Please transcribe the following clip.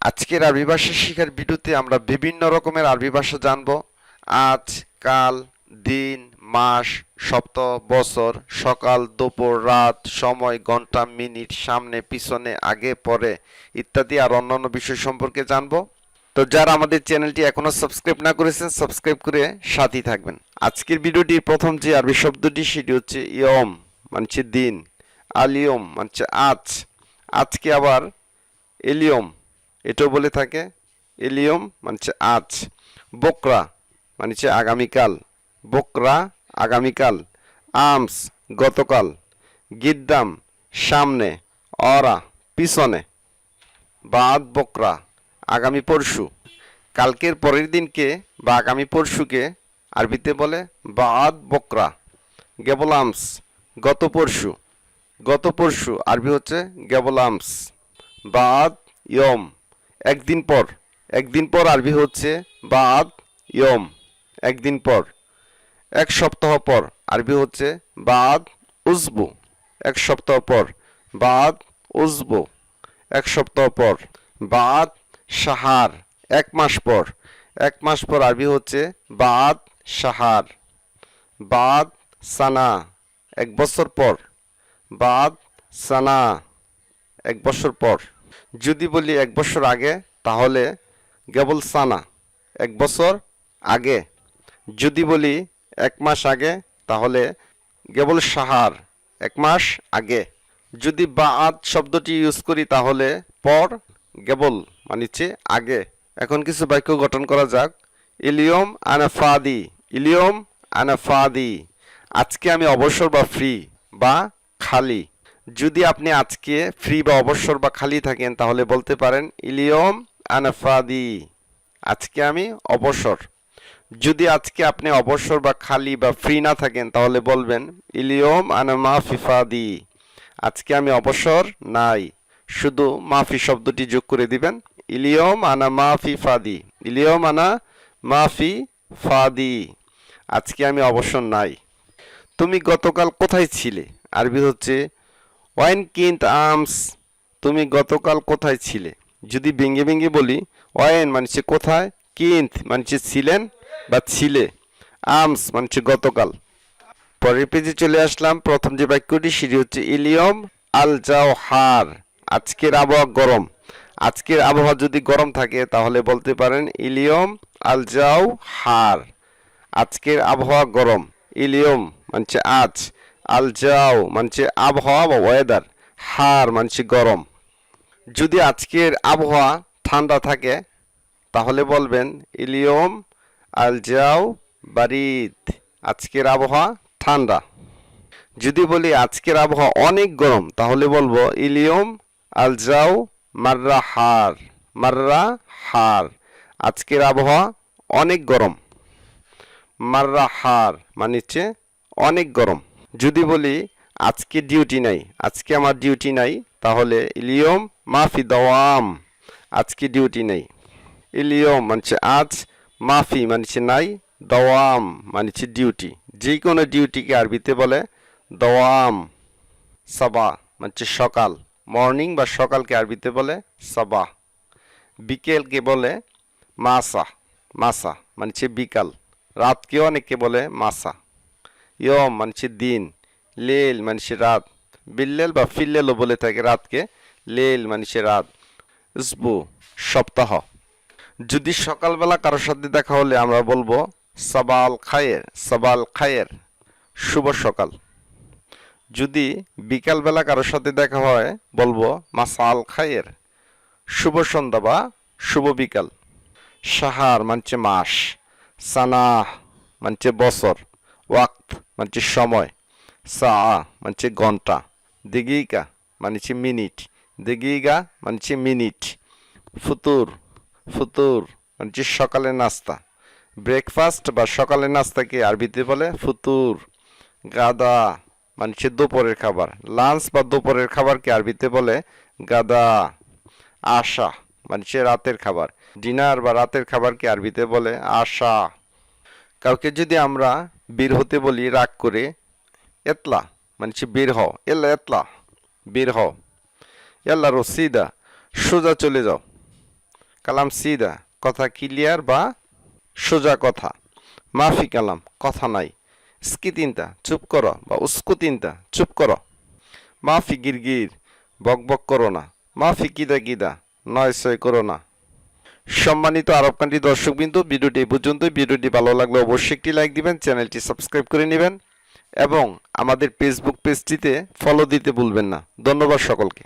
আজকের আরবি ভাষা শেখার ভিডিওতে আমরা বিভিন্ন রকমের আরবি ভাষা জানব। আজ, কাল, দিন, মাস, সপ্তাহ, বছর, সকাল, দুপুর, রাত, সময়, ঘন্টা, মিনিট, সামনে, পিছনে, আগে, পরে ইত্যাদি আর অন্যান্য বিষয় সম্পর্কে জানব। তো যারা আমাদের চ্যানেলটি এখনো সাবস্ক্রাইব না করেছেন, সাবস্ক্রাইব করে সাথেই থাকবেন। আজকের ভিডিওটির প্রথম যে আরবি শব্দটি সেটি হচ্ছে ইয়ম, মানে দিন। আলিয়ম মানে আজ। আজকে আবার এলিয়ম এটাও বলে থাকে। এলিয়ম মানে আজ। বকরা মানে আগামীকাল। বকরা আগামীকাল। আমস গতকাল। গিদ্দাম সামনে। অরা পিছনে। বাদ বকরা আগামী পরশু। কালকের পরের দিনকে বা আগামী পরশুকে আরবিতে বলে বাদ বকরা। গেবল আমস গত পরশু। গত পরশু আরবি হচ্ছে গেবল আমস। বাদ ইয়ম একদিন পর। একদিন পর আরবি হচ্ছে বাদ ইয়ম একদিন পর। এক সপ্তাহ পর আরবি হচ্ছে বাদ উজবু। এক সপ্তাহ পর বাদ উজবু। এক সপ্তাহ পর। বাদ সাহার এক মাস পর। এক মাস পর আরবি হচ্ছে বাদ সাহার। বাদ সানা এক বছর পর। বাদ সানা এক বছর পর। যদি বলি এক বছর আগে তাহলে কেবল সানা এক বছর আগে। যদি বলি এক মাস আগে তাহলে কেবল সাহার এক মাস আগে। যদি বাদ শব্দটি ইউজ করি তাহলে পর কেবল মানে আগে। এখন কিছু বাক্য গঠন করা যাক। ইলিয়ম আনা ফাদি। ইলিয়ম আনা ফাদি আজকে আমি অবসর বা ফ্রি বা খালি। যদি আপনি আজকে ফ্রি বা অবসর বা খালি থাকেন তাহলে বলতে পারেন ইলিয়ম আনা ফাদি আজকে আমি অবসর। যদি আজকে আপনি অবসর বা খালি বা ফ্রি না থাকেন তাহলে বলবেন ইলিয়ম আনা মাফি ফাদি আজকে আমি অবসর নাই। শুধু মাফি শব্দটি যোগ করে দিবেন। ইলিয়ম আনা মাফি ফাদি। ইলিয়ম আনা মাফি ফাদি আজকে আমি অবসর নাই। তুমি গতকাল কোথায় ছিলে? আরবি হচ্ছে ওয়াইন কিন্ত আমস। তুমি গতকাল কোথায় ছিলে? যদি ভেঙে ভেঙে বলি ওয়াইন মানে কোথায়, কিন্ত মানে ছিলেন বা ছিলে, আমস মানে গতকাল। পরের পেজে চলে আসলাম। প্রথম যে বাক্যটি সেটি হচ্ছে ইলিয়ম আল জাও হার আজকের আবহাওয়া গরম। আজকের আবহাওয়া যদি গরম থাকে তাহলে বলতে পারেন ইলিয়ম আল জাও হার আজকের আবহাওয়া গরম। ইলিয়ম মানে আজ। আল জাও মানে আবহাওয়া বা ওয়েদার। হার মানে গরম। যদি আজকের আবহাওয়া ঠান্ডা থাকে তাহলে বলবেন ইলিয়ম আল জাও বারিদ আজকের আবহাওয়া ঠান্ডা। যদি বলি আজকের আবহাওয়া অনেক গরম তাহলে বলবো ইলিয়ম আল জাও মাররা হার। মাররা হার আজকের আবহাওয়া অনেক গরম। মাররা হার মানে অনেক গরম। যদি বলি আজকে ডিউটি নাই, আজকে আমার ডিউটি নাই তাহলে ইলিয়ম মাফি দাওয়াম আজকে ডিউটি নেই। ইলিয়ম মানে আজ, মাফি মানে নাই, দাওয়াম মানে ডিউটি। যে কোনো ডিউটিকে আরবিতে বলে দাওয়াম। সাবা মানে সকাল। মর্নিং বা সকালকে আরবিতে বলে সাবা। বিকেলকে বলে মাসা। মাসা মানে বিকাল। রাতকেও অনেকে বলে মাসা। ইয়ম মানে দিন। লেল মানে রাত। বিল্লেল বা ফিল্লেলও বলে থাকে রাতকে। লেল মানে রাত। ইসবু সপ্তাহ। যদি সকালবেলা কারোর সাথে দেখা হলে আমরা বলবো সাবাল খায়ের। সাবাল খায়ের শুভ সকাল। যদি বিকালবেলা কারোর সাথে দেখা হয় বলবো মাসাল খায়ের শুভ সন্ধ্যা বা শুভ বিকাল। সাহার মানে মাস। সানাহ মানে বছর। ওয়াক্ত মানে সময়। সা মানে ঘন্টা। দিগিকা মানে মিনিট। দিগিগা মানে মিনিট। ফুতুর। ফুতুর মানে সকালের নাস্তা। ব্রেকফাস্ট বা সকালের নাস্তাকে আরবিতে বলে ফুতুর। গাদা মানে দুপুরের খাবার। লাঞ্চ বা দুপুরের খাবারকে আরবিতে বলে গাদা। আশা মানে রাতের খাবার। ডিনার বা রাতের খাবারকে আরবিতে বলে আশা। কাউকে যদি আমরা বের হতে বলি রাগ করে এতলা মানে বের হও। এল্লা এতলা বের হও। এল্লা রসিদা সোজা চলে যাও। কালাম সিদা কথা ক্লিয়ার বা সোজা কথা। মাফি কালাম কথা নাই। স্কি তিনটা চুপ করো বা উস্কু তিনটা চুপ করো। মাফি গিরগির বক বক করো না। মাফি কিদা কিদা নয় সয় করো না। সম্মানিত আরব কান্ট্রি দর্শকবৃন্দ, ভিডিওটি এই পর্যন্তই। ভিডিওটি ভালো লাগলে অবশ্যই একটি লাইক দিবেন, চ্যানেলটি সাবস্ক্রাইব করে নেবেন এবং আমাদের ফেসবুক পেজটিতে ফলো দিতে ভুলবেন না। ধন্যবাদ সকলকে।